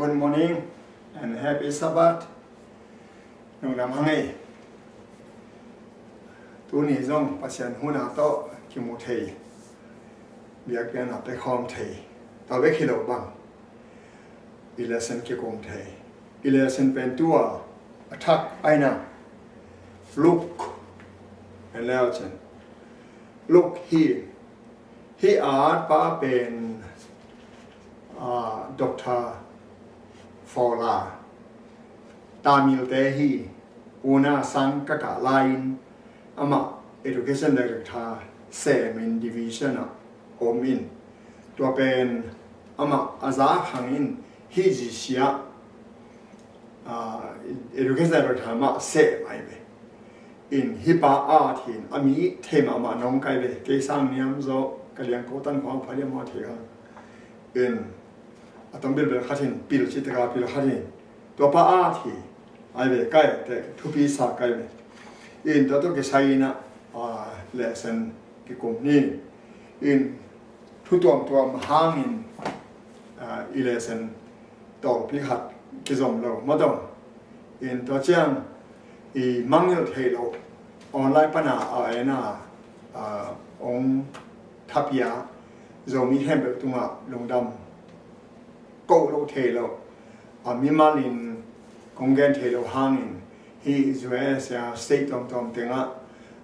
Good morning and happy Sabbath นุ่งนำให้ตัวนี้ส่งปัจจัยหัวหน้าโต๊ะกิโมเทเบียกเบียนอับไปคอมเทต่อไปคิดบังอิเลสันกิโกมเทอิเลสันเป็นตัวทักไอน่ะลุกแล้วจันลุกฮีอาร์ตป้าเป็นด็อกเตอร์ฟอลาตามิลเตฮีอูน่าสังกักไลน์อามา education director เซมิน division โอมินตัวเป็นอามาอาซาขังอินฮีจิเซียeducation director มาเซไม่เบอินฮิปาอาทินอามีเทมอามาน้องไกเบเกสังเนียมโซกะเลียงโกตันของพาริมาเทียอินต้องบิลขัดินบิลชิตกาบิลขัดินตัวป้าอาทีไอเบใกล้แต่ทุบีสาใกล้เบอินตัวตัวกิใช้นะเลสันกิกรมนี่อินทุตัวมหางอินอีเลสันตัวพิขัดกิจอมเราไม่ต้องอินตัวเจ้าอีมังยลเทโลออนไลน์ปัญหาอะไรนะองทัพยาจะมีแห่งแบบตัวลงดำโกโลเทโลมิมาลินคงเกนเทโลหางินฮีอิสราเอลเซียสเตทตอมเต็งอ่ะ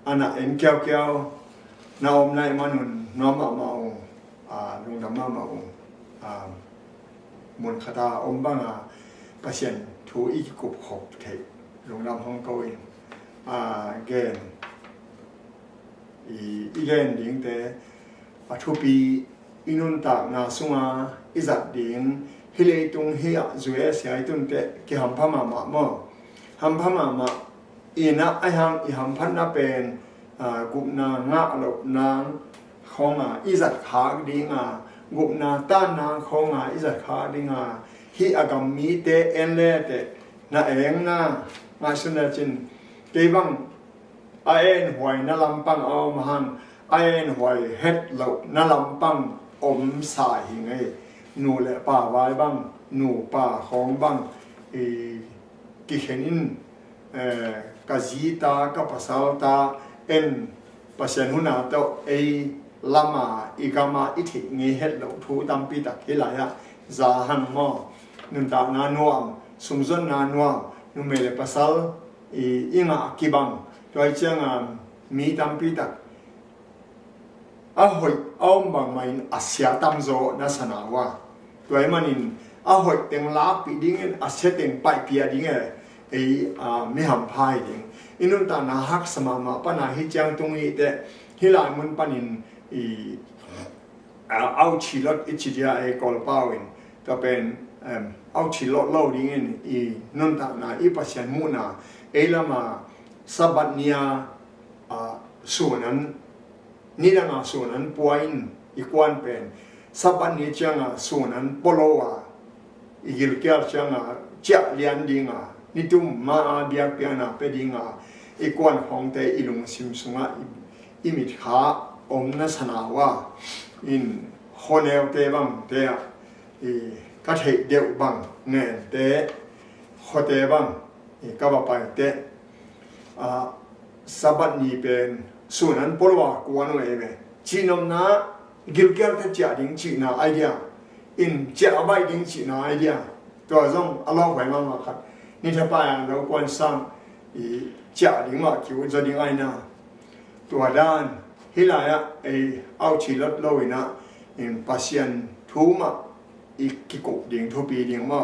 อันนั้นเอ็นเกี่ยวน้าอมไลมานุนน้อมมาองลงดำมาองมุนคตาอมบังปัจจัยทูอีกกุบขบเทลงดำฮ่องกงเกนอีเกนดิ้งแต่ทุปีอินุนตากนาสุงอิจัดดิ้งฮิเลตุงเฮียจุเอเสียตุนเตกิฮัมพามาหม้อฮัมพามาอีน่ะไอฮังอีฮัมพันน่ะเป็นกุบนางะหลบนางของอิจัดขาดิ้งกุบนาต้านนางของอิจัดขาดิ้งฮิอากามีเตเอ็นเลเตน่ะเองน่ะมาสุนัจินเก็บังไอเอ็นหวยน่ะลำปังเอามาหันไอเอ็นหวยเฮ็ดเหลาน่ะลำปังอมสายหิงไงหนูและป่าไว้บ้างหนูป่าของบ้างกิเขนินกาจีตากับภาษาตาเอ็นภาษาหุนาโตลามาอีกามาอิทิเงเฮ็ดเหลาทูตามปีตักเฮลายะจาหันมอนุนตานานวมสุมจนนานวมนุเมเลภาษาอิงากิบังตัวเจ้ามีตามปีตักหอยเอาบางไม่อาเซียตามโซนัสนาวะตัวมันอินหอยเต็งลาปีดิ้งอาเซียเต็งไปปีดิ้งไม่หำพายดิ้งอินุนตานาฮักสมามาปนาฮิจังตรงนี้แต่ฮิลายมันปนินเอาชิลล์อิจิเดียกอลปาวินก็เป็นเอาชิลล์เล่าดิ้งนุนตานาปัจจัยมูนาละมาสับบัดเนียส่วนนั้นนี่ดังส่วนนั้นป่วยอีกวันเป็นสับปันนี้จังส่วนนั้นปโลวะอีกเกี่ยวจังเจ้าเลียนดิงนี่ตุ้มมาเบียกเปียนาเปดิงอีกวันของเตอิลุงซิมสุงอิมิตขาอมนัสนาวะอินโฮเนลเตบังเตะก็เทเดียวบังเงินเตะโฮเตบังก็ว่าไปเตะสับปันนี้เป็นส่วนนั้นปลวกกวนเลยเว้ยจีนอมนะกิลเกลที่จะดิ้งจีน่าไอเดียอินจะเอาไปดิ้งจีน่าไอเดียตัวส่งอัลลอฮ์ไว้มาครับนี่ถ้าไปเราควรสร้างจะดิ้งมาคิวจะดิ้งไอนะตัวด้านฮิลายะเอาชีลดโลยนะอินปัสยันทูมาอีกกิกุดิ้งทุปีดิ้งมา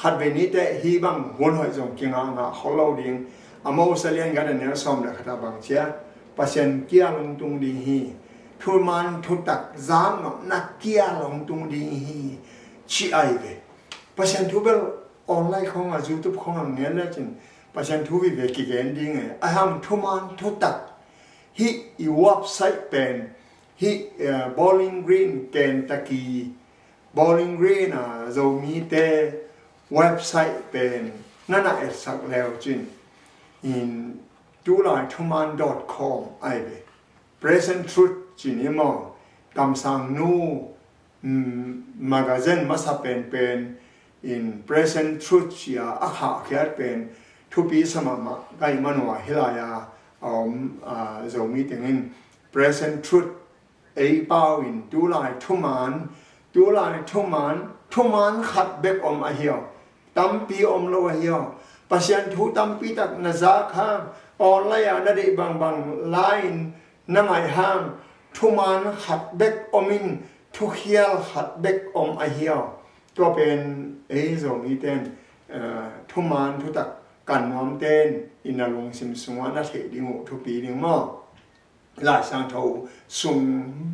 หัดเวนิเตฮีบังหัวหอยส่งกิงเขาเล่าดิ้งอามาอุสเลียนกันเนี่ยซ้อมเลยครับบางเช้าปัจจัยเกี่ยลงตรงดีฮีทุมันทุตักจามนักเกี่ยลงตรงดีฮีชีไอเวปัจจัยทุเบลออนไลน์ของยูทูบของเงี้ยแล้วจริงปัจจัยทุวิเวกิเกนดิ้งไอฮัมทุมันทุตักฮีอีเว็บไซต์เป็นฮีบอลลิงกรีนเกนตักกี้บอลลิงกรีนจะมีแต่เว็บไซต์เป็นนั่นสักแล้วจริงอินtuman.com ไอเบ present truth จีนี่มอกำสังนู magazine มาสเป็น in present truth เชียอาขาแค่เป็นทุปีสมมาไกมันว่าเฮลายาจะมีถึง present truth ไอ้เป้าอินดูลายทุมันขัดเบกอาเหียวตั้มปีโลเหียวปัจจัยทุตั้มปีตักนาซาข้างออนไลน์นั่นเองบางไลน์นั่งไอห้างทุมันขัดเบกมินทุเฮียลขัดเบกอาเหียวตัวเป็นจะมีเต้นทุมันทุตักกันน้อมเต้นอินาลงสิมสงวนนัทเหดิงทุปีดิงมอลาสังทูสุง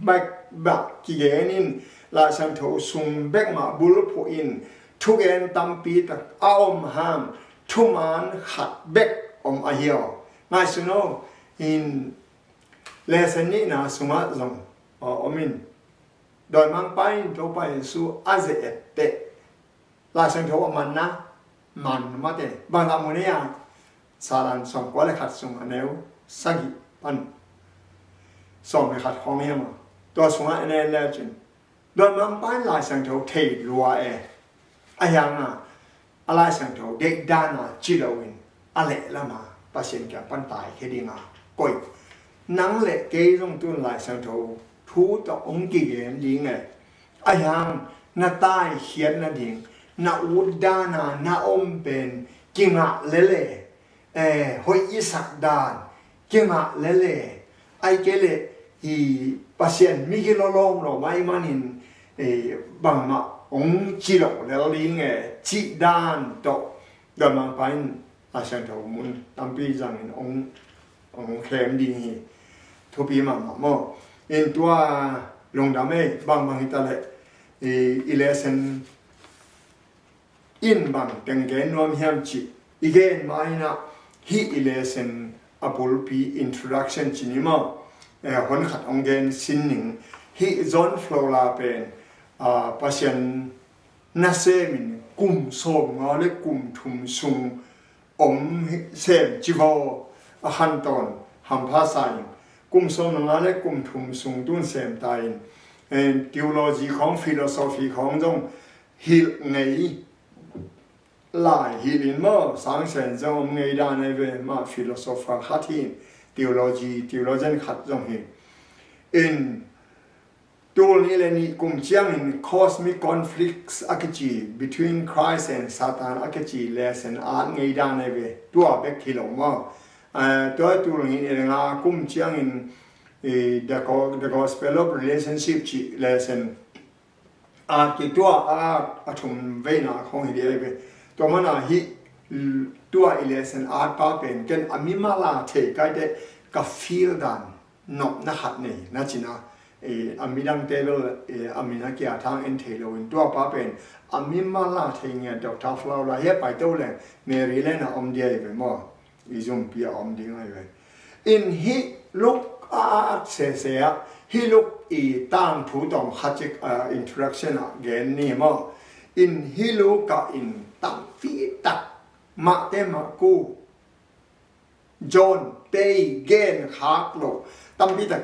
แบกบักกิเกนินลาสังทูสุงแบกมาบุลพูอินทุเกนตัมปีตักอามห้ามทุมันขัดเบกอาเหียวง่ายสุดโนอินเลสนี้นะสมัติจงมินโดยมังไปตัวไปสู่อาเซเอเตลาสังทูมันนะมันมาเตบางลามุนียสารันส่งกว่าเลยขัดส่งอันเนวสักิปันส่งไปขัดของเฮียมาตัวส่งอันเนวแล้วจริงโดยมังไปลาสังทูเทรัวอายังอะไรสังทูเด็กด้านะจิโรวินอะไรละมาปัจเจกปันตายแค่ดีงาก่อยนังเล็กเกยรงตุนลายสังทูทูต่อองค์กิเกนยิงอายังนาตายเขียนนาดิ่งนาอุดานาอมเป็นกิงะเล่หอยอิสักดานกิงะเล่ไอเกเลอีปัจเจกมิกิโลโลมโรไม่มานินบางมาองจิโรแล้วลิงจิดานโตเดมังไปอาชันทูมุนตั้มปีจังองเคลมดีทุปีมาโมอินตัวลงดาเมบางฮิตาเลอีเลเซนอินบังเต็งเกนนวมเฮียมจิอีเกนมาอินะฮีอีเลเซนอับุลปีอินโทรดักชันจินิมาหนขัดองเกนซินนิงฮีจอนฟลอลาเป็นปัจจัยนาเซมินกุมโซมงาเลกุมทุมซุงเซมจิโวฮันตอนฮัมพาไซกุมโซมงาเลกุมทุมซุงตุนเซมไตน์ทีโอโลจีของฟิโลโซฟีของจงฮิลไงลายฮิลินมาสังเสริญจงไงด้านในเวมาฟิโลโซฟาขัดหินทีโอโลจีขัดจงหินตัวนี้เลยนี่กุมเชียงin cosmic conflicts อักจี between Christ and Satan อักจีเลสนอาไงด้านในเวตัวเบกคิโลมาตัวนี้เองกุมเชียง in the gospel of relationship จีเลสนที่ตัวชุมเวน่าของฮิเดียเวตัวมันฮิตัวเลสนป้าเป็นกันอามิมาลาเทกันเดกับฟีลดันนกนักหัดนี่นะจีน่าอามิดังเตลอามินักยาทางเอ็นเทโลอินตัวป้าเป็นอามิมาลาเทงดอกทาฟลาวลาเฮไปตัวเลยเมริเลนอมเดียไปมั่วอิซุมพิอาอมดิ้งอะไรอินฮิลุกเสียฮิลุกตั้งผู้ต้องฮัจิกอินทรัคชั่นเกนนี่มั่วอินฮิลุกอินตั้งฟีตักมาเตมากูจอนเตเกนฮักโลตั้งฟีตัก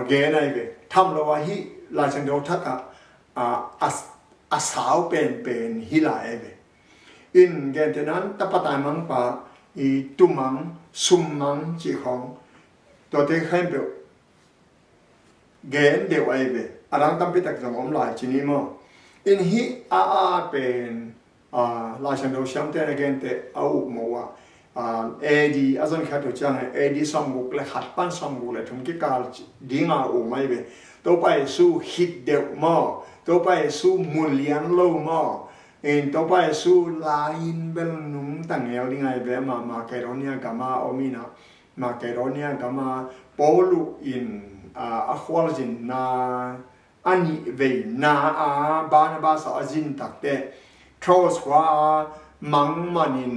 เกณฑ์อะไรเว้ยทำเราว่าฮิลาชันโดทักอาสาวเป็นฮิลาเว้ยอินเกณฑ์นั้นตัปตายมังปะอีตุมังซุมมังจีของตัวเด็กให้เปล่าเกณฑ์เดียวไอ้เว้ยอารังตั้มพิตักสมอมลายจีนี้มั้งอินฮิเป็นลาชันโดช่างเตนเกณฑ์เตเอาอุโมวะดีอาจารย์ขัดตัวจังดีสองบุกเลยขัดปั้นสองบุกเลยถึงกี่การดิ้งเอาไม่เว้ตัวไปสู้ฮิตเดียวมั่งตัวไปสู้มุลเลียนโลมั่งตัวไปสู้ลายเบลนุ่มตั้งเอวดิ้งไงเว้มาเกโรเนียกามาอมินะมาเกโรเนียกามาโปลูอินอะควาลจินนาอันนี้เว้นาบานาบาสอาจินตักเตทรอสว่ามังมันิน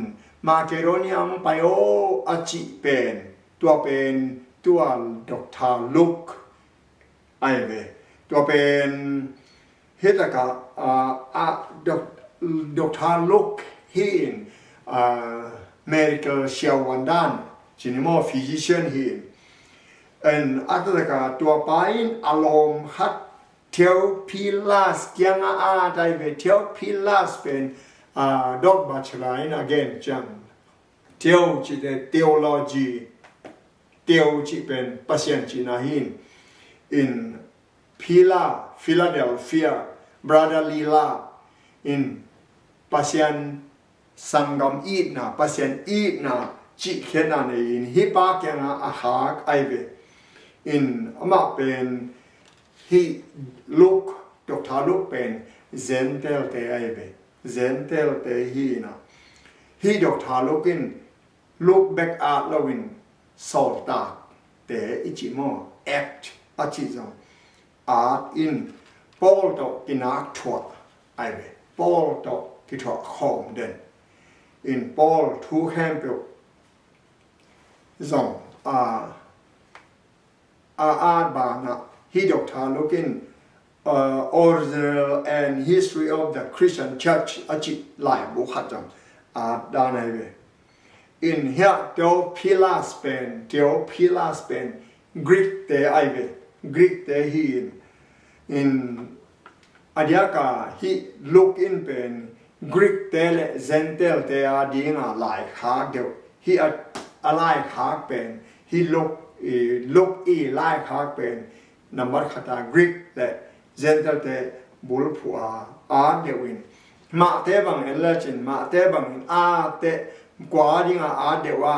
มาเกโรเนียมไปโออาจิเป็นตัวดอกทาลุกไอเวตัวเป็นเฮตกะดอกทาลุกฮินmedical เชียววันด้านจินิโม physician ฮินอัตตกะตัวไปอารมณ์ฮัด เทียวพิลาสยังอาได้เวเทียวพิลาสเป็นดอกบัชไลน์ again จังเทียวจีเด theology เทียวจีเป็นภาษาจีนหิน in Pila Philadelphia Brother Lila in ภาษาสังกัมอีดนะภาษาอีดนะจีเขียนในอินฮิปาเกียงอาหากไอเว in อามาเป็นฮิลูกดอกทาลูกเป็นเซนเทลเตไอเวเซนเทลเตฮีนะฮิดอกทาลูกอินลูกแบกอาร์ลวินสอลตาเตอิจิโมแอคอาจิซองอาร์อินปอลโตกินาทัวไอเวปอลโตกิทัวคอมเดนin Paul two campbell zong bana he doctor looking original and history of the Christian church achi lai bu khatam danai we in here Theophilus Spain Greek te aive Greek te he in adiaka he look in pen Greek เตลเซนเตลเตอาดีงาหลายขาเดียวฮีอะไรขาเป็นฮีลุกอีหลายขาเป็นนับว่าคำกรีกและเซนเตลเตบุลผัวอาเดียวินมาเตบังเอลจินมาเตบังอาเตกว่าดีงาอาเดียวว่า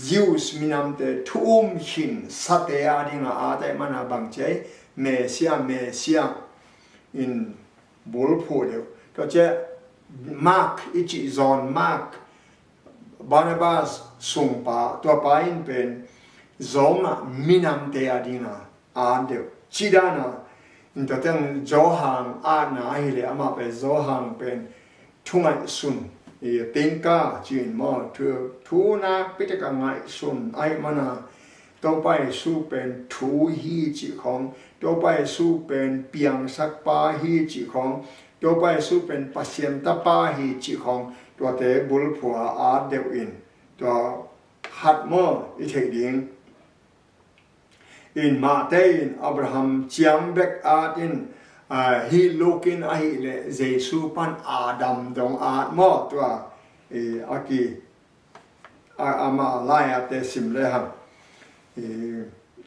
ซิวส์มินามเตทุ่มหินสัตย์อาดีงาอาเตมันบังใจเมเซียอินบุลผัวเดียวก็จะMark อิจิซอนมาร์กบานาบาสส่งป่าตัวป่าอินเป็นซองมินามเตอดีนาอ่านเดียวชิดานาอินตัวเต็งโจฮังอ่านนาฮิเลอามาเป็นโจฮังเป็นทุ่งไอซุนติงกาจีนมอทูนาพิจารณาซุนไอมานาตัวไปสู้เป็นทูฮีจิของตัวไปสู้เป็นเปียงสักป่าฮีจิของตัวไปสู้เป็นปัสยันตปาหิจิของตัวเตบุลผัวอาเดวินตัวฮัดมออิเทดิงอินมาเตอินอับราฮัมเจียมเบกอาดินฮิลูกินอาฮิเลเจสูปันอาดัมดงอาดมอตัวอากีอามาไลอาเตสิมเลฮัม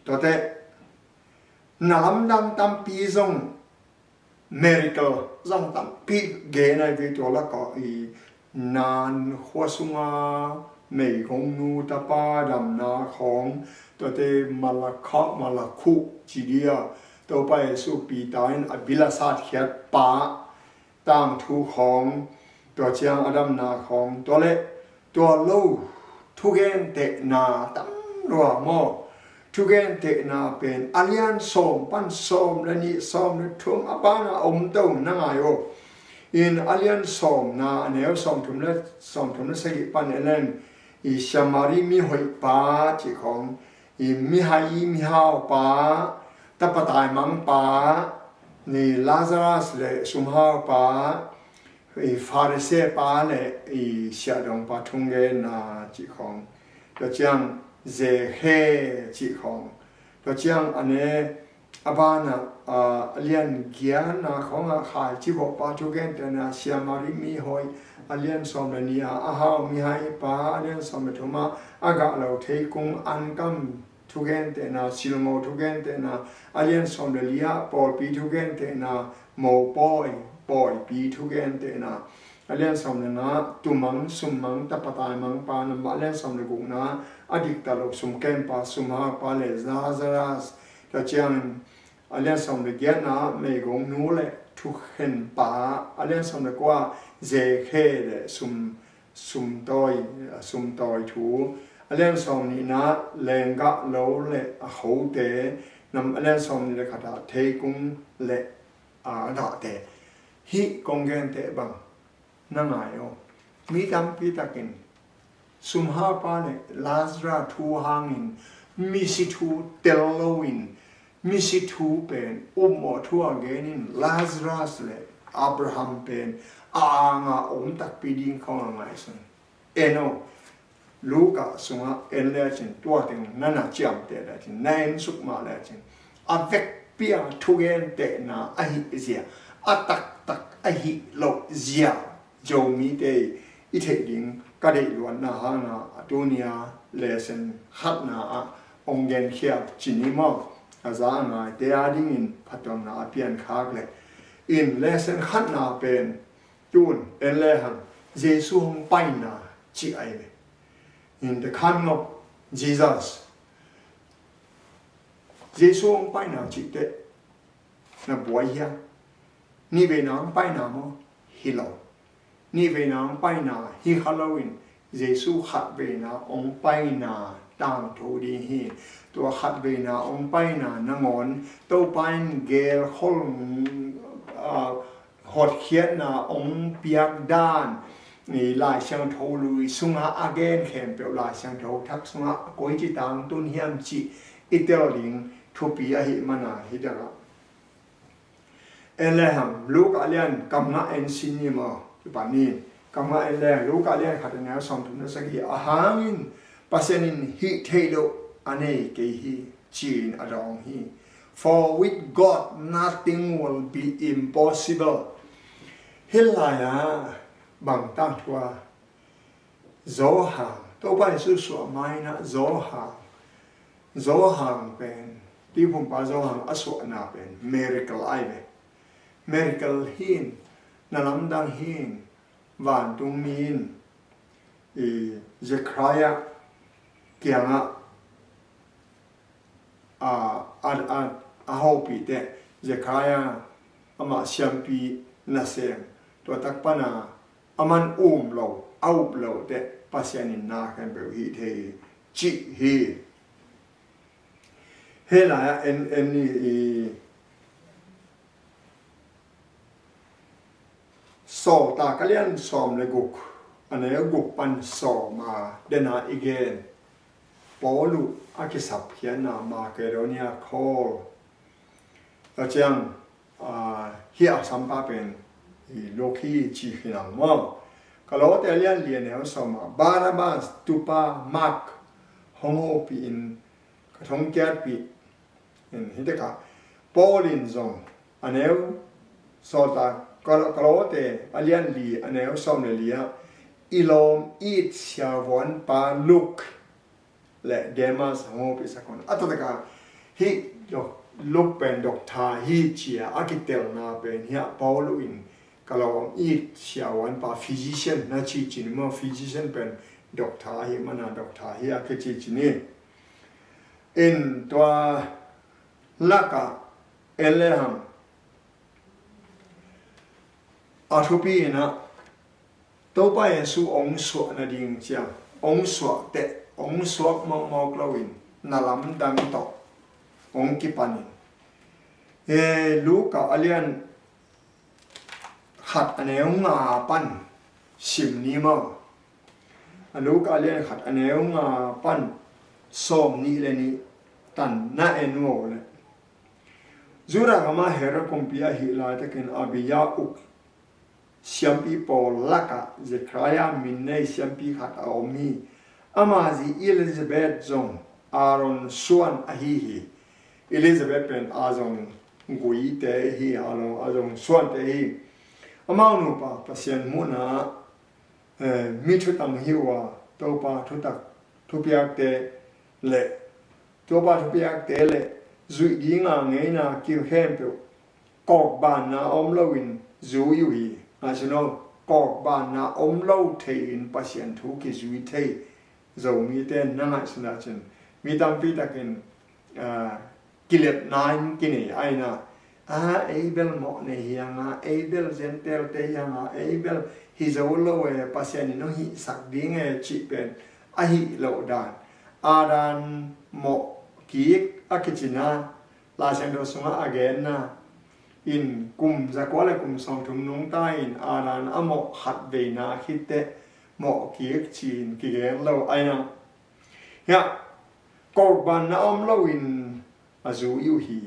ตัวเตน้ำดังตำปีซงmiracle จังตั้งปีเกณฑ์ในวิตัวละก็นานหัวสุงาไม่คงนูตาปาดำนาของตัวเตมาลมาลคุจีเดียตัวไปสู่ปีตายอบิลาสัตเขียดป่าตั้งทูของตัวเชียงอดัมนาของตัวเล็กตัวลูทุเกนเตนาตั้งรัวโมทุกคนเตนาเป็นอเลียนส่งปันส่งและนี่ส่งในทุ่งอาบานาอมเต้านั่งไงโออินอเลียนส่งนาเนวส่งทุ่งและสกิปันเอเลนชามารีมีหอยปาจีของมีหายมีหาวปาตะปะตายมังปานี่ลาซารัสเลสุมหาวปาฟาริเซปาเลเสียดงปาทุ่งเกนาจีของก็จังเจเฮจิของตัวเชียงอันนี้อาบานะเลียนเกียนะของอาขายที่บอกปาทุกเกนแต่นะเสียมาริมีหอยเลียนสมเนียอาหามีให้ปาเลียนสมทุมาอากาเราเทกุงอันกัมทุกเกนแต่นะซิลโมทุกเกนแต่นะเลียนสมเลียปอปีทุกเกนแต่นะโมปอยปีทุกเกนแต่นะเลียนสมนะตุมังสุมังตะปะตายมังปานมาเลียนสมเนกุนะอดีตตลกสุมเกมปาสุมหาปาเลซาซารัสแต่เจ้าอันเลี้ยงสมเด็จเกียรนะไม่กงนู้เลยทุกเห็นปาอันเลี้ยงสมเด็จว่าเจเคเลยสุมตอยถูอันเลี้ยงสมนี้นะแรงกะโลเลยเขาเตะนำอันเลี้ยงสมนี้เลยขดาเทกุงเลยดาเตะฮิกงเกนเตะบังนั่งไงโอมีดำปีตะกินสุมหาปาเลลาซราทูฮังอินมิสิทูเตลโลวินมิสิทูเป็นอุมอทัวเกนินลาซราสเลอับราฮัมเป็นอางาอมตักปีดิงของอะไรสันเอโนลูกาสุงาเอเลจินตัวถึงนั่นน่ะจำเตะเลยจินแนนสุกมาเลยจินอเวก pia thugen te na ahi zia atak tak ahi lo zia jo mi te I the ding ka de luan na ha na atonia lesson khat na a ongen khia chinimo aza na te ading in phatom na pian khak le in lesson khat na pen tun en le han jesu hong pai na chi ai me in the coming of Jesus jesu hong pai na chi te na boy ya ni ve na pai na mo hilo ni về nào ông bay na hi Halloween Giêsu khát về nào ông bay na tang thù đi hi tua khát về nào ông bay na ngón tàu bay gel hol hot khiết na ông piak dan ni lại sang thâu lui sung ha again khem biểu lại sang thâu thắc sung ha coi chỉ tang tuân hiam chỉ itel ling thu pi a hi mana hi da eleham luk alian kamna en sinima bản nhìn cầm lại lẻ lú cả liên khát nhau xong chúng nó sẽ ghi à hangin pasenin hi thay độ anh ấy cái hi chín ở trong hi for with God nothing will be impossible hết lại bằng tam thua gió hàng tôi phải sử dụng mai na gió hàng bên đi vùng ba gió hàng asuh na bên miracle ai bên miracle hin na lam dang hin van tung min Zechariah kiang a hopi te Zechariah ama siampi na sem to takpana aman lo au lo te pasianin na kan be hi the chi hi hela en ni so ta kalian som le guk ane guk pan so ma dena again polu akisap hian na Macedonia call achang here sampa pen loki chi hinang mo kalo te alian lian he som Barnabas tupa Mark hongo pi in kathong kyat pi in hideka Paulin zong ane so ta kalau te alian li aneu som le lia ilom it siavon pa look le demas ho pisakon ataka hi look pen doctor hi chia akitel na pen hi paulo in kalau it siavon pa physician na chi chin mo physician pen doctor hi mana doctor hi akachi chini in toa laka eleham Atupi na tau pa Yesu ong suak na ding chiang ong suak te ong suak mau klawin na lam dang to ong kipanin Luka alian khat aneu nga pan sim ni ma Luka alian khat aneu nga pan som ni le ni tan na enwo le zura ngama hera kompia hi la takin abiya uk siampi Paul laka Zechariah minne siampi khat aomi amazi Elizabeth zong Aaron suan ahihi Elizabeth pen azong gui te hi along azong suan te hi amau nu pa pasien muna mi thu tam hiwa to pa thu tak thu piak te le to pa thu piak te le zui di nga nge na kiu hem pe kok ban na om lowin zu yu hi National kok ban na om lo the in pasien thu ki zui the zo mi te na nga sna chen mi tam pi takin kilet nine kini aina abel mo ne hianga abel gentle te hianga abel hizolo e pasien no hi sak ding e chi pen a hi lo dan adan mo ki akichina la sendo sunga again na in kum zakwala kum song thum nung ta in aran amo khat ve na hitte mo ki chin ki gen lo aina ya korban na om lo in azu yu hi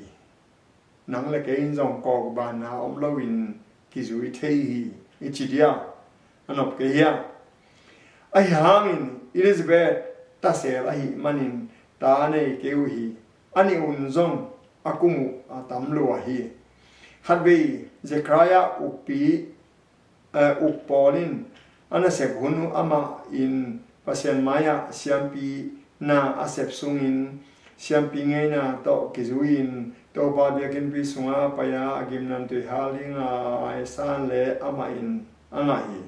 nang le ke in zong korban na om lo in ki zui the hi ichidia anop ke ya ai hangin Elizabeth ta se la hi manin ta ne ke hi ani un zong akumu tam lua hi khatvi Zechariah upi upolin ana sep hunu ama in pasien maya siampi na asep sungin siampi nge na to kizuin to ba biakin pi sunga paya agim nan tu halinga aisan le ama in anga hi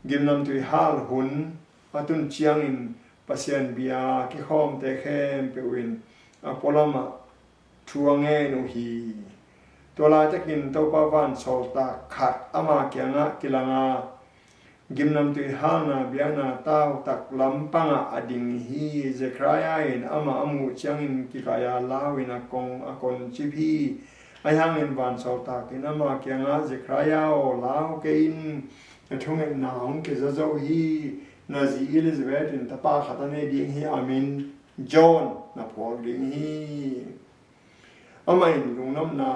gim nam tu hal hun atun chiang in pasien bia ki khom te khem pe win apolama thuange no hi tola takin to pa van solta khat ama kyanga kilanga gimnam tu hana biana tau tak lampanga ading hi Zechariah in ama amu changin kikaya lawin akon chipi ayang in van solta kinama kyanga Zechariah o law ke in thungen naung ke zo hi nazi Elizabeth in tapa khatane ding hi amin John na por ding hi ama in lungnam na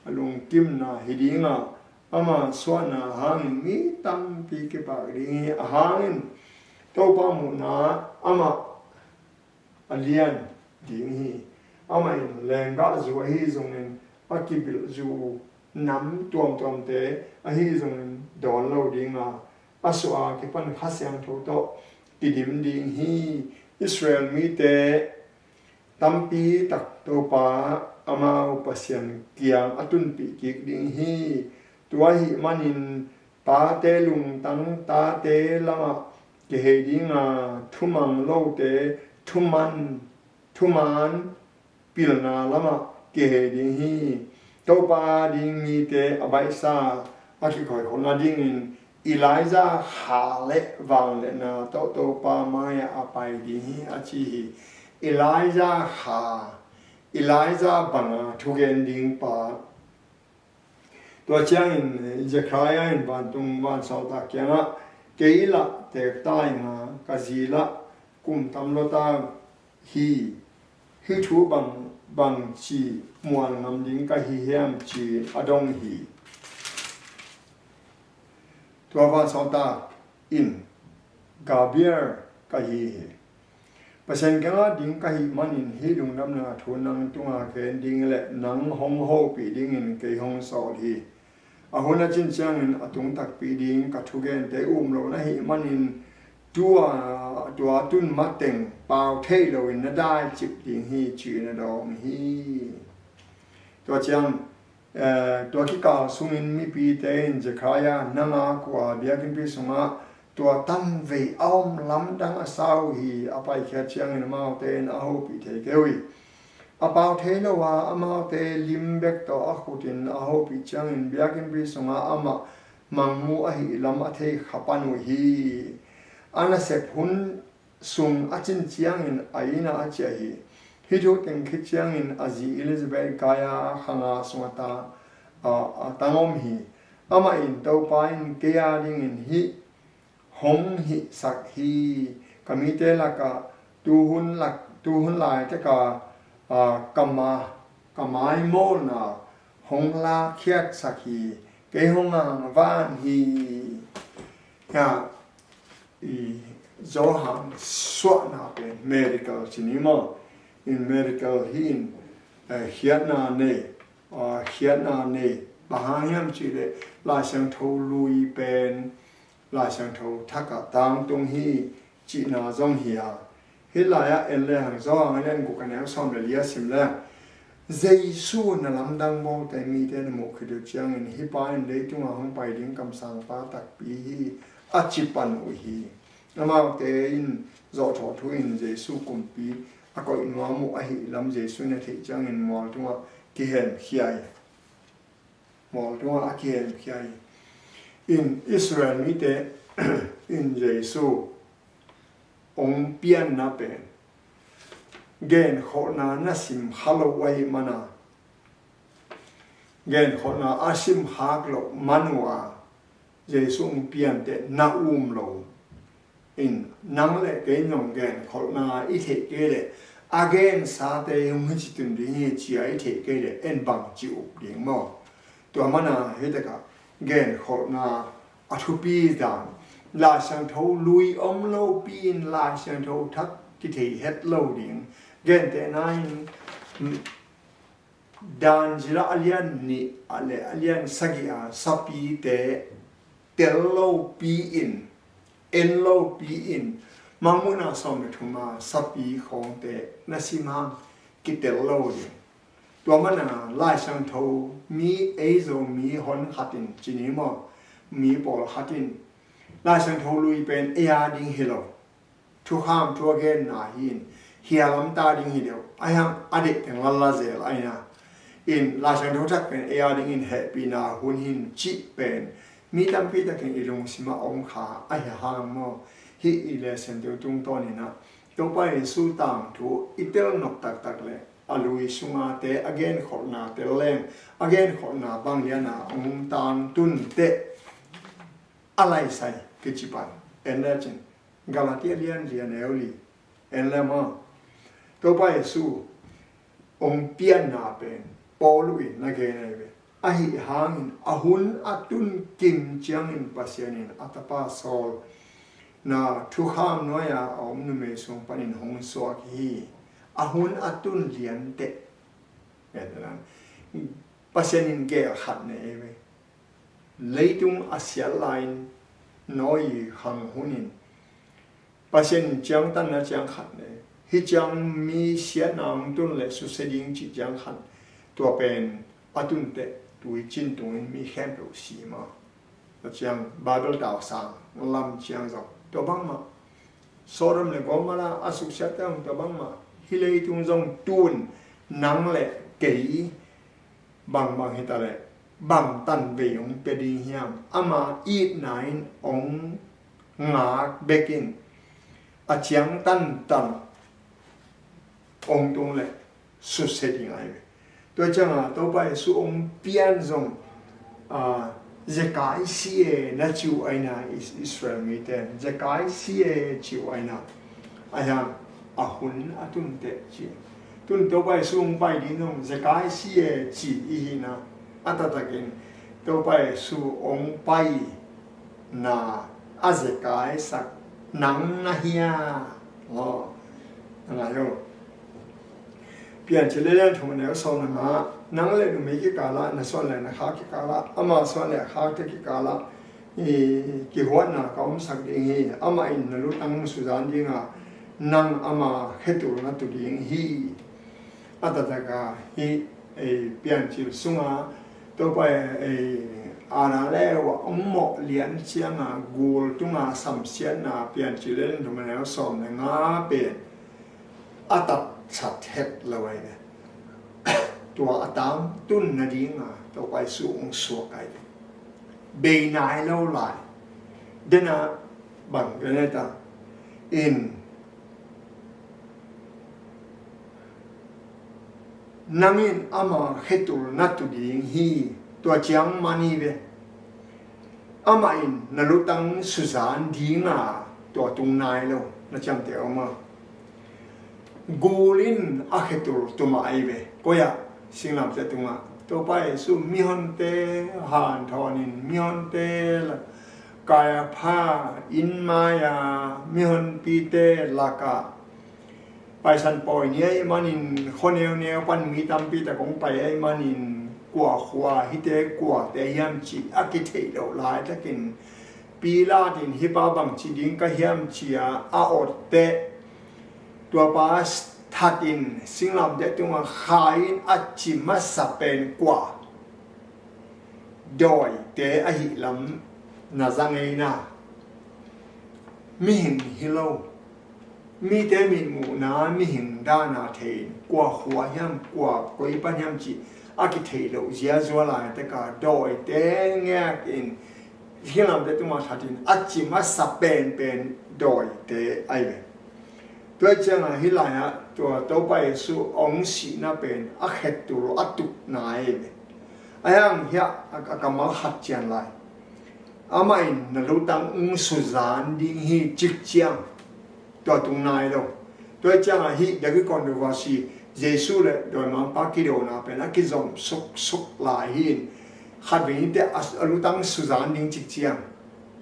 lung kim na hidinga ama swana hangin mi tam pi ke ba ri hangin to pa mu na ama alian ding hi ama in lenga zu hi zongin akibil zu nam tuam te a hi zongin don lo dinga aswa ke pan khasyang tho to kidim ding hi Israel mi te tampi tak to pa ama upasyan kiang atun pi kik ding hi tua hi manin pa te lung tang ta te lama ke he dinga thumang lo te thuman pilna lama ke he ding hi to pa ding mi te abai sa aki khoi khona ding in Elijah hale wang le na to pa maya apai ding hi achi hi Elijah banga thugen ding pa tua chiang in Zechariah in ban tung ban sao ta kyanga keila te tai nga kazila kum tam lo ta hi thu bang chi muan ngam ding ka hi hem chi adong hi tua ban sao ta in Gabriel ka hi pasen kanga ding ka hi manin hi lung nam na thunang tunga ken ding le nang hong ho pi ding in ke hong so hi ahona chin chang in atung tak pi ding ka thugen te lo na hi manin tua tun mateng pau thei lo in na dai chip ding hi chi na dong hi to chang to ki ka sungin mi pi te in Zechariah nanga kwa biakin pi sunga tua tam ve om lam dang asau hi apai kha chiang in mau te na ho pi the kewi apau the lo wa amau te lim bek to a khutin a ho pi chiang in biakin pi sunga ama mangmu a hi lam a the khapanu hi ana se phun sung a chin chiang in aina a che hi hi jo teng khi chiang in azi Elizabeth kaya khanga sungata a tangom hi ama in to pa in ke ya ding in hi hong hi sak hi kamite la ka tu hun lai te ka kamai mo na hong la khiat sak hi ke hong ang van hi ya i zo hang swa na pe medical sinimo in medical hin hiat na ne bahayam chi le la sang tho lui pen la sang tho thaka tang tung hi chi na zong hi a hi la ya en le hang zo ang len ku kan som le lia sim le Giêsu na lam dang bo te mi te na mo khidu chiang in hi pa in le tung a hong pai ding kam sang pa tak pi hi a chi pan u hi ama te in zo tho thu in Giêsu kum pi a ko in wa mu a hi lam Giêsu na the chiang in mol tung a ki hen khiai mol tung a ki hen khiai in Israel mi te in Giêsu ông pian na pen gen khona na sim halawai mana gen khona asim haklo manwa Giêsu ông pian te na lo in nang le ke nong gen khona I the ke le again sa te hung chi tun ri chi ai the ke le en bang chi up ding mo to mana he ta ka gen khona athupi dan la sang tho lui lo pin la sang tho thak ki the het lo ding gen te nine dan jira alian ni ale alian sagia sapi te tello pi in enlo pi in manguna som thuma sapi khong te nasima ki tello niตัวมันน่ะไล่สังโทมีเอโซมีฮอนขัดินจีนีมอมีปอลขัดินไล่สังโทลุยเป็นเอียดิงฮิโลทุกข้ามทุกเกนนาหินเฮียลำตาดิงฮิเดียวไอ้ฮังอดีตถึงลาเซลไอ้นะอินไล่สังโทจักเป็นเอียดิงอินเฮปีนาหุ่นหินจิเป็นมีตั้งปีตะเกนอิรงสิมาองขาไอ้ฮังมอฮิอิเลเซนเดียวตรงต้นนี่นะตัวไปสู้ต่างถูอิเตลนกตักเลยอลุยสุงาเตอเกนขอนาเตเลงอเกนขอนาบางเลียนาองตานตุนเตอะไรใส่กิจปันเอ็นเลจินกาลาเทียเลียนเอลลีเอ็นเลมาตัวไปสู้องเปียนนาเป็นปอลุยนักเกนเวอหิหางินอหุนอตุนกิมเจียงอินปัสยานินอัตปาโซลนาทุกข้ามน้อยอมนุเมสงปนินหงสวกฮีอาหุนอัตุนเลียนเตะแบบนั้นปัจจุบันเกี่ยวขัดเนี่ยเว้ยเลยตุงอาเซียไลน์น้อยหังหุนินปัจจุบันจังตันนะจังขัดเนี่ยฮิจังมีเสียนางตุนเลยสุดเสียงจิจังขัดตัวเป็นอัตุนเตะตัวจินตุงมีแค่เปล่าสีมาแล้วจังบาดลดาวสางลำจังจบตัวบังมาโซรมเลยก็มาละอาสุเสียตั้งตัวบังมาฮิเลตุงจงตูนนังเละเก๋บางฮิตาเละบางตันเบยงเปดีเฮียมอามาอีดนายองงาเบกินอาเจียงตันองตรงเละสุดเสดิงไอตัวจังตัวไปสุองเปียนจงจะกายเสียนัดจิวไอนาอิสราเอลมีเตนจะกายเสียจิวไอนาอายังอาหุนอาตุนเตจีตุนตัวไปส่งไปดีน้องจะกายเสียจีอีนะอัตตะกินตัวไปสู่องไปนาอาจะกายสักนังนะเฮียอ๋ออะไรโยเปลี่ยนจะเล่นทุ่มแนวโซนมานังเล่นไม่กี่กาละนะส่วนเลยนะข้ากี่กาละอามาส่วนเลยข้ากี่กาละกี่หัวนะก็ไม่สักดีงี้อามาอินนรุตังสุดานดีงานังอามาเฮตุนัตุดิงฮีอัตตะกาฮีเปลี่ยนจิลสุงาตัวไปอาณาเลวะอมหมกเลียนเชียงากูลตุงาสัมเสียนาเปลี่ยนจิเลนทุมันแล้วสอมในงาเป็นอัตชัดเฮ็ดเลยเนี่ยตัวอัตามตุนนาดีงาตัวไปสู่องสวกไอเบยนายแล้วหลายเดน่าบังกันเลยตาอินนังอินอามาเฮตุลนัตุดิงฮีตัวเจียงมานีเวอามาอินนรุตังสุสานดีงาตัวตุงนายแล้วนัจำเตียวมากูลินอาเฮตุลตัวมาไอเวก็อยากสิ่งนั้นจะตุงอ่ะตัวไปสู่มิฮอนเตหานทอนินมิฮอนเตละกายภาอินมายามิฮอนปีเตลากาไปสันปอยเนี่ยมันอินคนเนียวปันมีตามปีแต่ของไปไอ้มันอินกว่าขวาฮิเตกว่าแต่ยามจีอากิเทเราหลายตะกินปีลาดินฮิปาบังจีดิงก็ยามจีอาอดเตตัวปาสทัดินสิ่งลำเด็ดตัวขายอัจฉิมัสเป็นกว่าโดยเตอหิลำนาจังไงนะมิหินฮิโลมีแต่มีหมูน้ำมีหินด้านาเทนกว่าหัวยำกว่ากุยปัญญามจีอากิเทโลเสียจัวลายแต่ก็โดยเตงเงี้ยกินที่เราได้ตัวมาทัดินอัจฉิมัสเป็นโดยเตไอเวตัวเจ้าฮิลายะตัวตัวไปสู่องศีน่าเป็นอาเขตุโรอัตุนายเวไอ้ยังเฮียอากามาหัดเจียนไลอามาอินนรุตังสุจานดิฮีจิกเจียงตัวตรงนายเราตัวเจ้าฮีเด็กคนดูว่าสิเยซูเลยโดยมันปากิโดนาเป็นนักกิจงสุกหลายหินขัดวินเตอรุตังสุจานดิจิกเจียง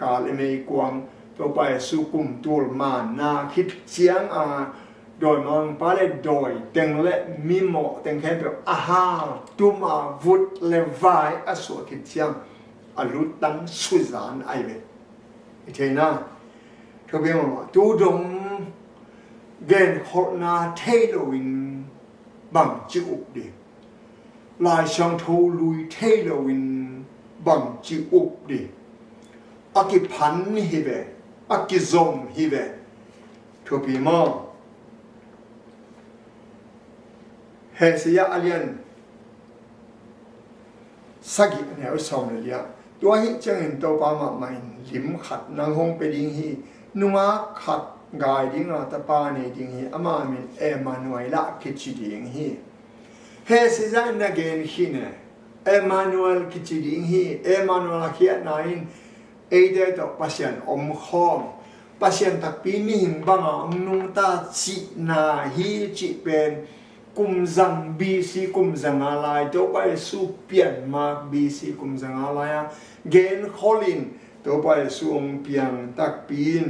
กาลเมย์กวางตัวไปสู่กลุ่มตัวมานาคิดเจียง โดยมังปาเลโดยเต็งเละมิโมเต็งแค่แบบอาหารตุมาวุดเลวายอสวกิจยังอลุตังสุจานไอเวอีเทน่าทว่าว่าตูดงเกณฑ์คนนาเทโลวินบังจิอุบดีลายช่างทูลุยเทโลวินบังจิอุบดีอากิพันฮิเวอากิซมฮิเวทว่าเฮเซียอเลียนสักอย่างเนี่ยสองเลยอ่ะตัวนี้จังเห็นตัวปามาไม่ลิมขัดนางหงไปดิ้งฮีนุ่งขัดกายดิ้งอ่ะตะปานี่ดิ้งฮีอามามินเอมานูเอลคิดดิ้งฮีเฮเซียนักเกนฮีเนี่ยเอมานูเอลคิดดิ้งฮีเอมานูเอลเขียนนายเอเดตปัสยันอมขอมปัสยันตักปีนี่หิมบังอ่ะนุ่งตาจีนาฮีจีเป็นกุมจังบีซีกุมจังอะไรตัวไปสู้เปลี่ยนมาบีซีกุมจังอะไรอ่ะเกนฮอลินตัวไปสู้องเปลี่ยนตักปีน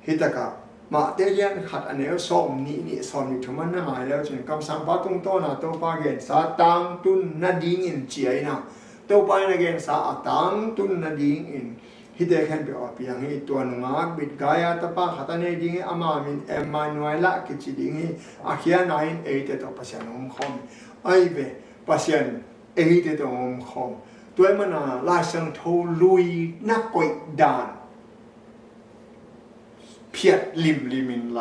ฮิตกะมาเตียนขัดอันนี้ซ้อมนี่ซ้อมอยู่ทั้งมันน่าหายแล้วจนคำสั่งปาตรงโตนะตัวไปเกนสาตังตุนนาดิ้งอินเจียนะตัวไปนะเกนสาตังตุนนาดิ้งอินฮิตเดขันไปออกเพียงให้ตัวนุ่งอาบิดกายตะปาขัดอันนี้ดิ้งอามามินเอมานูเอล่าคิดดิ้งอาเขียนนายเอเตตัวปัสยันอมคอมไอเวปัสยันเอเตตัวอมคอมตัวมันน่ะลายสังโทลุยนักกอยดานเพียดลิมินล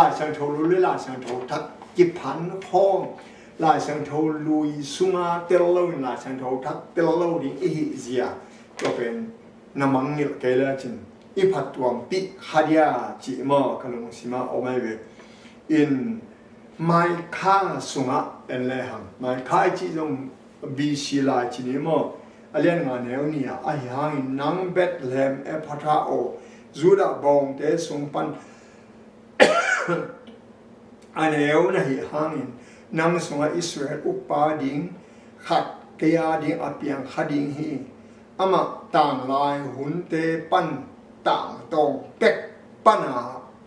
ายสังโทลุยลายสังโททักกิพันห้องลายสังโทลุยสุงาเตลโลลายสังโททักเตลโลดิ้งอิเซียก็เป็นน้ำมันเงลเกลือจินอีพัดตัวปิขาดียจิมาขนมสิมาเอาไม่เวอินไม่ข้างสุงะเป็นเลยหังไม่ข้าจิตรงบีซีลายจินิโมอเลียนงานเอวเนี่ยไอหังนังเบ็ดเลมเอพัทาโอจูดาบองเตสุงปันอันเอวนะฮิหังนังสุงะอิสราเอลอุปาดิ่งขัดเกียดิ่งอภิยังขัดดิ่งฮีอามาต่างลายหุ่นเตปันต่างตรงเป็กปัญหา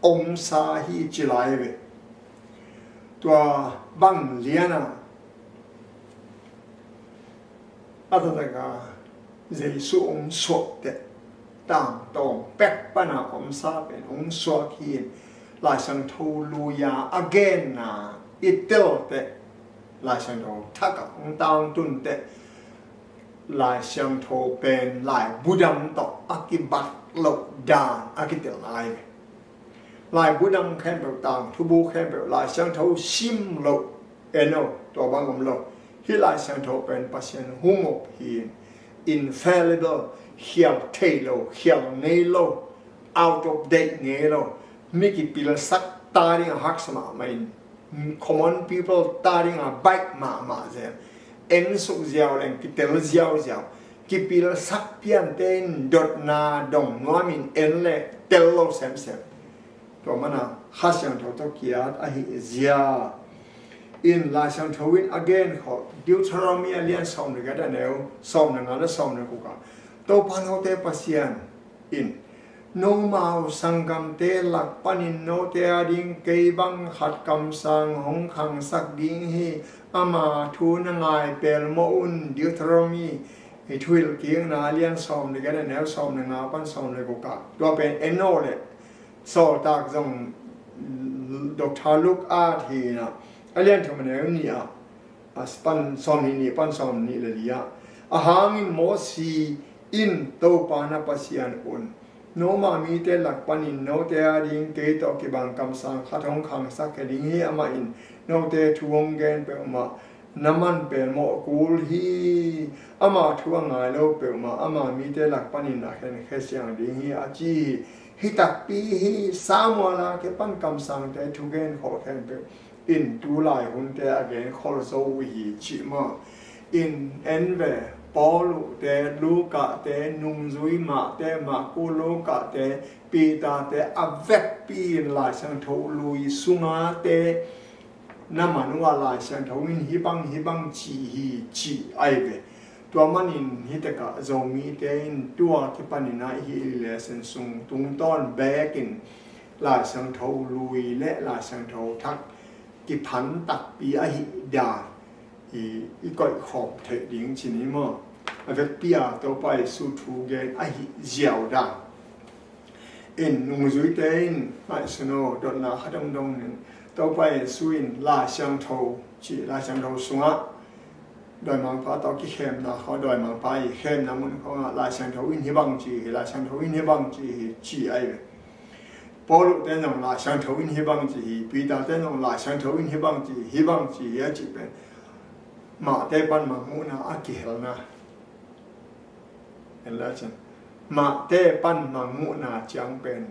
องศาฮีจิไลเวตัวบังเลียนะอัตตะกาเจสุองสวดเตต่างตรงเป็กปัญหาองศาเป็นองสวดฮีลายสังทูลูยาอเกนนาอิตเตลเตลายสังทูทักองต่างตุนเตลายเชียงโทเป็นลายบุดัมต่ออากิบัตโลดานอากิเตลายบุดัมแค่แบบต่างทุบูแค่แบบลายเชียงโทชิมโลเอโนตัวบางกลมโลที่ลายเชียงโทเป็นปัจจัยหุมบฮีน infallible เขียวเทโลเขียวเนโล out of date เนโลไม่กี่ปีละสักตาดิ่งหักสมาไม่ common people ตาดิ่งใบมาเสียเอ็นสุกเจียวแรงกิเตลเจียวกิปิลสักเพียนเต้นดดนาดงนัวมินเอ็นเล่เตลโลเซมตัวมันอ่ะข้าเสียงทอตเกียร์ไอเจียอินลายเสียงทวิน again เขาดิวทรมีเลียนส่งในกันเดียวส่งในงานแล้วส่งในกุกะตัวพันเขาเตปัสยันอินโนมาสังกัมเตลักปันินโนเตอดิงเกบังขัดคำสั่งหงขังสักดิ้งฮีอามาทูนงายเปลโมอุนดิวทรมีไอทวิลเกียงนาเลียนส่งในกันแนวส่งในงาปันส่งในกุกะตัวเป็นเอโนเลสอตากจงดอกทาลุกอาทีนะเลียนทำแนวนี้อ่ะปันส่งนี้ปันส่งนี้เลยอ่ะอาหามินโมสีอินโตปานาปัสยันอุนโนมามีเตลักปันินโนเตอดิงเกตอกิบังคำสั่งขัดหงขังสักแค่ดิ้งฮีอามาอินโนเตทวงเกนเปอมาน้ำมันเป็นโมกูลฮีอามาทวงไงโลเปอมาอามามีเตลักปันินนะแค่เสียงดิ้งฮีอาจีฮิตักปีฮีสามวลาเก็บปันคำสั่งแต่ทุกเกนขอแค่เปออินดูลายหุ่นแต่เกนขอโซวีจิมาอินเอ็นเวปอลูเตลูกะเตนุงซุยมาเตมากูลูกะเตปีตาเตอเวกปีนลายสังโทลุยสุงาเตน้ำมันว่าลายสังโทวินฮิบังจีไอเวตัวมันอินฮิตกะโจมีเตนตัวที่ปันนาฮิเลเซนซุงตุงต้นแบกิน ลายสังโทลุยและลายสังโททักกิพันตักปีอหิดาอีก่อยขอบเทดิ้งชินิมอavec pia to pai su thu ge a hi jiao da in nung zui ten mai suno dot na khadong dong nin to pai su in la xiang thou chi la xiang thou sunga doi mang pa to ki khem na kho doi mang pa i khem na mun kho la xiang thou in hi bang chi la xiang thou in hi bang chi ai ve polo ten nong la xiang thou in hi bang chi pi da ten nong la xiang thou in hi bang chi ya chi pe ma te pan ma mu na a ki hel naแล้วจังมาเตปันมังมุนาจังเป็น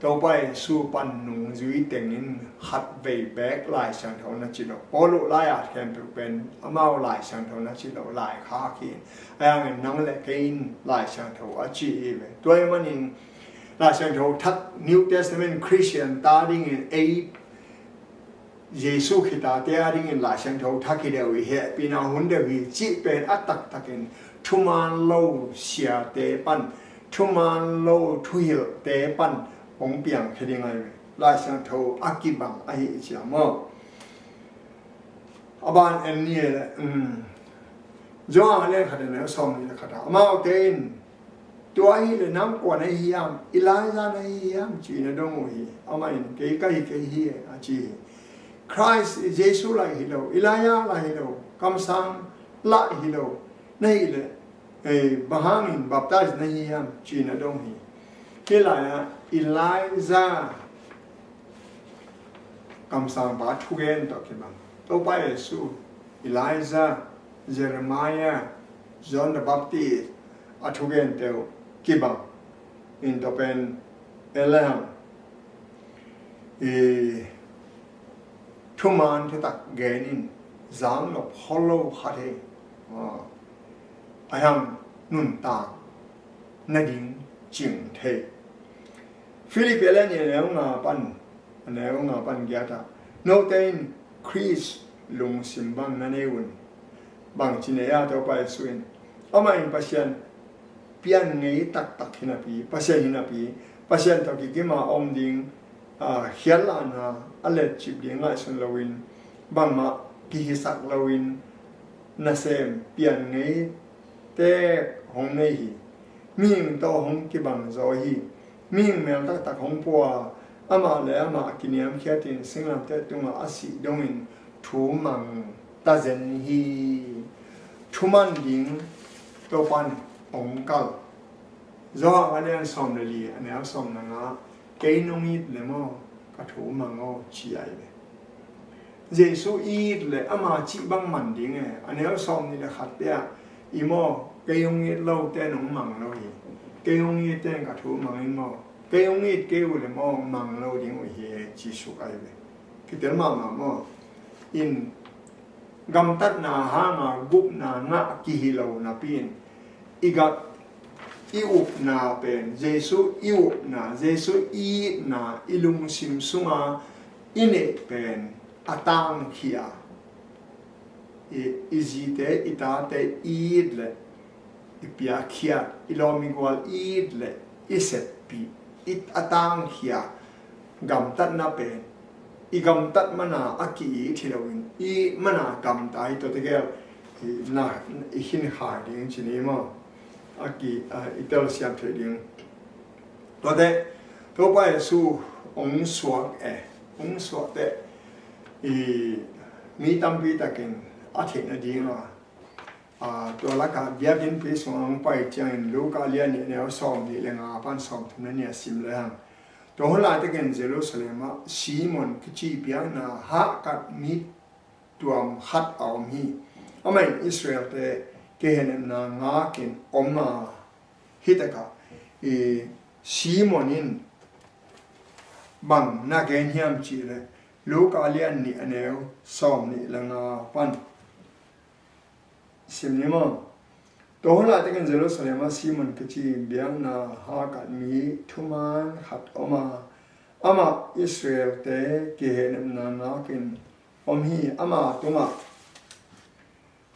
ต่อไปสู้ปันหนุ่งจุยเต็งนินหัดเวแบกลายสังเท่านั้นจิโลปอลุลายอาจแข่งเป็นอามาลายสังเท่านั้นจิโลลายขากินไอ้ยังนั่งเล็กกินลายสังเท่าอาจีเอเวตัวมันอินลายสังเท่าทัก New Testament Christian ตาดิ่งอินเยซูคิดตาเตียดิ่งอินลายสังเท่าทักกิเดวิเหปีนาหุ่นเดวิจิเป็นอัตตักตักินทุมานโลเสียเตปันทุมานโลทุยเตปันองเปียงคือยังไงลายสังโทอากิบังไอเจียมอบานเอ็นนี่แหละจ้าเล่นขัดเนื้อสมนี่ขัดมาเอาเกนตัวไอ้เลยน้ำกวนไอ้เฮียมอิลายซานไอ้เฮียมจีนดงหีเอามาอินเกยใกล้เกยเฮียอาจีคริสต์เยซูไลฮิโลอิลายาไลฮิโลคำสั่งละฮิโลนี่แหละบางครั้งบัพติศในเฮียมจีนดงหีที่ไรอะอิลายซาคำสั่งบาทุเกนต่อกี่บังต่อไปสู่อิลายซาเยเรมายาจอห์นบัพติสต์อาทุเกนเตวกี่บังอินต่อเป็นเอเลมทุมันที่ตักเกนินจางลบฮอลโลขัดเองอายังนุ่นตานาดิงจิงเทฟิลิปเปเลนเนี่ยงาปันเกียรติโนเตนคริสลุงสิมบังนั่นเองบางจีเนียตัวไปสุนเอามาอินพัศยันเปียนเงยตักหินาปีพัศยันหินาปีพัศยันตัวกิมาอมดิงเขียนลานาอเลจิบดิงไงสุนลวินบางมากิฮิสักลวินนาเซมเปียนเงยเตะหงในหีมิ่งต่อหงกิบังโซหีมิ่งแมวตักหงปัวอามาเลยอามากินยามเขียตินสิงลำเตตุมาอาศิดงอินทูมังตาเซนฮีทุมันดิงตัวปันองกัลจออันนี้สมเลยอันนี้สมนังอ่ะเกยนงอีดเลยมั้งกระทูมังโอชีไอเลยเยซูอีดเลยอามาจิบังมันดิงอันนี้สมนี่แหละขัดเดียอีโมเกยงอีดเล่าแต่หนงมังเราอีเกยงอีดแต่กระทูมังอีโมเกยงอีดเกยเลยมั้งมังเราดิงวิเฮจิสุไอเลยคือเดี๋ยวมามั้งอินกำตัดนาหางาบุบนางะกิฮิโลนาปีนอีกัดอิอุปนาเป็นเยซูอิอุปนาเยซูอีนาอิลุงซิมซุงาอินเอเป็นอาตังเขียอิจิเตอิตาเตอีดเลอิปิอาเขียอิลอมิกวาลอีดเลอิเซปีอิตอาตังเขียกำตัดนาเป็นอีกำตัดมันอากีที่เราอีมันกำตายตัวที่แกน่าอีหินหายดิ้งชนิดมั้งอากีอีเตลเซียมเทดิ้งตัวเด็กตัวไปสู่องสวกองสวกเด็กมีตั้มปีตะกินอาทิตย์นั้นดิ้งอ่ะตัวละกันเบียดินปีสองไปเจียงลูกอาเลียนเนี่ยสอบนี่เลยงาปันสอบทุนเนี่ยสิมเลยฮะตัวหลายตะเกินเยรูซาเล็มซีมอนกิจิเปียนาฮักกัดมิดตัวฮัดเอามีอามันอิสราเอลเตเกเฮนนางากินอมมาฮิตกะซีมอนินบังนักเงียมจีเลยลูกอาเลียนนี่อันเอวสอมนี่ละงาปันสิมนี่มั้งตัวหลายตะเกินเยรูซาเล็มซีมอนกิจิเปียนาฮักกัดมีทุมันฮัดอมมาอามาอิสราเอลเตเกเฮนนางากินอมฮีอามาตุมา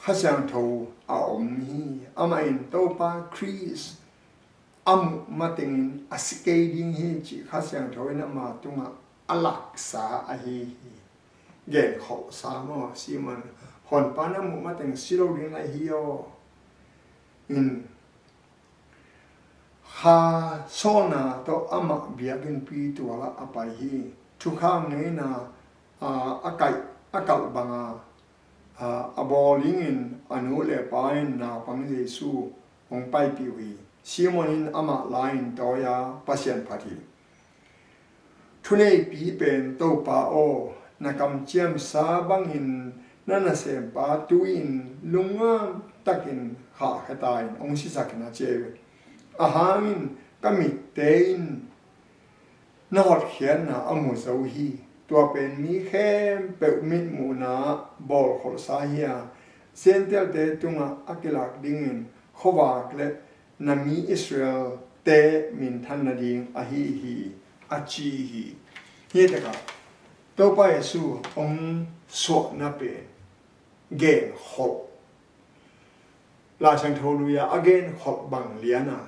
ข้าสังทูอาอมฮีอามาอินโตปาคริส มาติงอสเกดิงฮีจีข้าเสียงถอยนะมาตุงอลักษาอหีเก่งขอสามอสิมันหอนปานะมุมาติงสิโรดิงไอฮีโอฮาโซนาโตอามาเบียกินปีตัวละอภัยฮีทุกข้างนี้นะอากัลบังอบอลิงินอนุเลปายนาปังเยซูองไปปิวีซีมอนินอามาไลน์ตัวยาปัสยันพัทีทุเนปีเป็นโตปาโอนักำเจียมสาบังอินนั่นเสมปาตุอินลุงาตักินข้าเหตายองศิสักนาเจวอาหารินกมิเตอินนอดเขียนนาอมุสาวฮีตัวเป็นมีแค่เปิดมิดมูนาบอลขอสาเฮียเซนเตลเตตุงอักลักดิ่งขวากเลนามีอิสราเอลเตมินทันนาดิ่งอหีฮีอาชีฮีเฮตกะตัวไปสู่องสวนาเปเกนขบลาชังโทลุยาอเกนขบบังเลียนา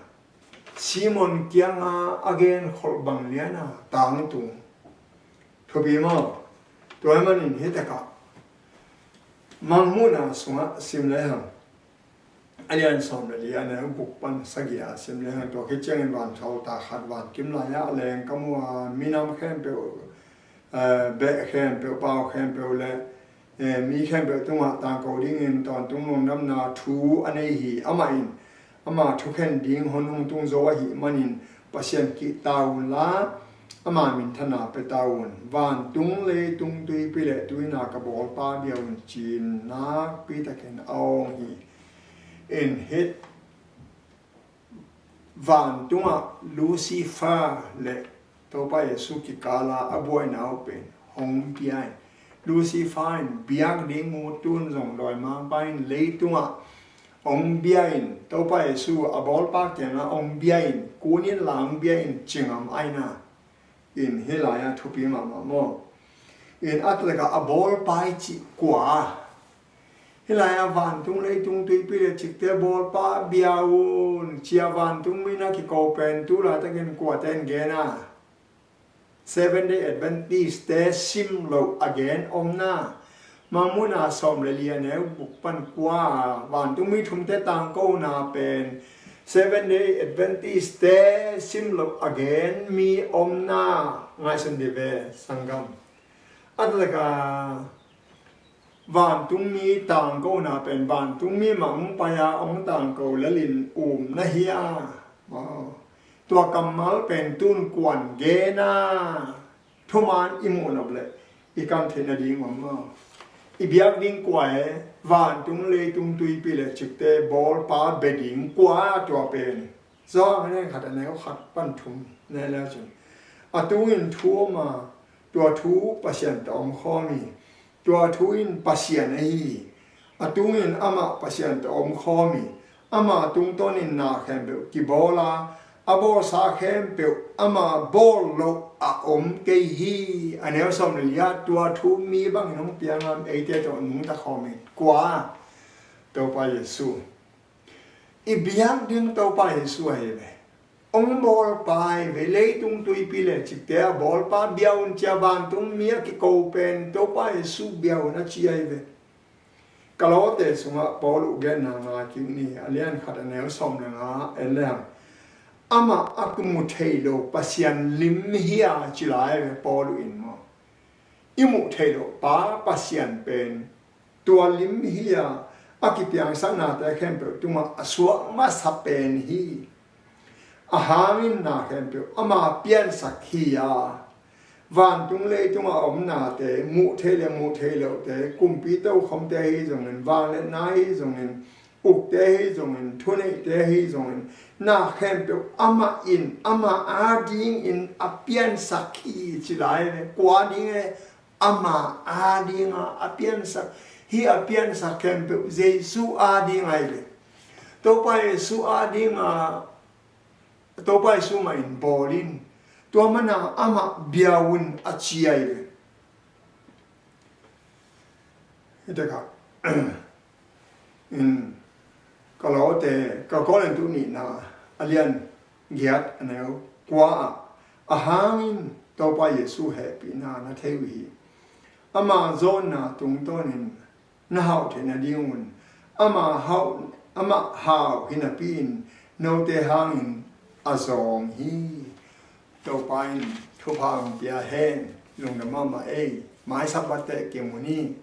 ซีมอนเกียงอเกนขบบังเลียนาต่างตุงทบีมาตัวมันอินเฮตกะมังมุนาสุงะซิมเลหังอันนี้อันสมเลยอันนี้บุกปันสกิอาซิมเลหังตัวคิดเจงวันชาวตาขัดวันกิมลายะแรงกมัวมีน้ำแข็งเปลวเบะแข็งเปลวเปล่าแข็งเปลวและมีแข็งเปลวตัวต่างเกาดิ่งตอนตุ้งลงน้ำนาทูอันนี้หีอามาอินอามาทุกแห่งดิ่งหนุงตุ้งโซวะหีมันอินปัสยันกิตาอุลาอามามินธนาเปตาวนวานตุงเลตุงตุยปิเลตุยนากระบอกปาเบียวจีนนักปีตะเคนเอาหีเอ็นเฮดวานตุงลูซิฟาเลตัวไปสุกิกาลาอบวยนาวเป็นหงปีไอลูซิฟาอินเบียกดิงูตุนส่งดอยมาไปเลตุงองเบียอินตัวไปสู่อบอลปากเจงองเบียอินกูนี่หลังเบียอินจิงอมไอนาอินเฮลายาทุปีมาโมอินอัตเลกะอบอลไปจิกว่าเฮลายาวันตุงเลยตุงตุยปีเลจิกเตบอลปาเบียวุนเชียวันตุงไม่นักกิโกเป็นตุลาตะเกนกว่าเตนเกนา7 day Adventist day sim lo again om na mamuna som le lia ne buk pan kwa wan tu mi thum te tang ko na pen 7 day Adventist day sim lo again mi om na ngai san de ve sangam atlaka wan tu mi tang ko na pen wan tu mi mang pa ya ong tang ko la lin na hiyaตัวกำมัลเป็นตุนกวนเกนาทุมานอิมูนอบเลยอีกันเทนดิ่งว่ามาอีเบียกดิ่งกว่าหวานตุงเลยตุงตุยปีเลยจิกเตบอลปาเบดิ่งกว่าตัวเป็นซ้อไม่ได้ขัดอะไรเขาขัดปั้นทุมในแล้วจนอตุอินทัวมาตัวทูปัสยันตอมข้อมีตัวทูอินปัสยันไออตุอินอามาปัสยันตอมข้อมีอามาตุงต้นินนาแคมเบลกิบอลาอบอสาเข้มเปียวอามาบอลโลอาอมเกฮีอันนี้สมเลียตัวทุมีบางน้องเปียงามเอเตตัวนุ่งตะคอมีกว่าตัวไปเยซูอีเบียงดึงตัวไปเยซูให้เลยองบอลไปเวเลยตุงตุยปีเลยจิตเตะบอลไปเบียวเจ้าบ้านตุงเมียกิโกเป็นตัวไปเยซูเบียวนัดเชียร์เลยกะโลเตสุงะบอลอุเกนนามาคิวนี่อันเลี้ยงขัดอันนี้สมเลยนะเอเล่อามาอักมุเทโลปัสยันลิมเฮียจิลายปอลุอินมาอิมุเทโลปาปัสยันเป็นตัวลิมเฮียอากิปยังสังนาแต่แค่เปิดตัวมาสวมาสเป็นฮีอาหามินนาแค่เปิดอามาเปลี่ยนสักฮียาวันตุงเลยตุงอมนาแต่มุเทเลแต่กุมปีเต้าคำเตยจงเงินวางและนายจงเงินอุกเตยจงเงินทุนเตยจงเงินนาแคมเปอามาอินอามาอาดิงอินอเปียนสักฮีจิไลเลยกว่าดิงอามาอาดิงอเปียนสักฮีอเปียนสักแคมเปเจสุอาดิงไงเลยตัวไปสุอาดิงตัวไปสุมาอินบอลินตัวมันอามาเบียวุนอาชียเลยเด็กครับก็แล้วแต่ก็เล่นตัวนี้นะเรียน giat anel qua ahangin to pa Yesu happy na thewi ama zona tung tonin na hau the na dingun ama hau hinapin no te hangin azong hi to pain thu phang pia hen lung na mama mai sabate kemuni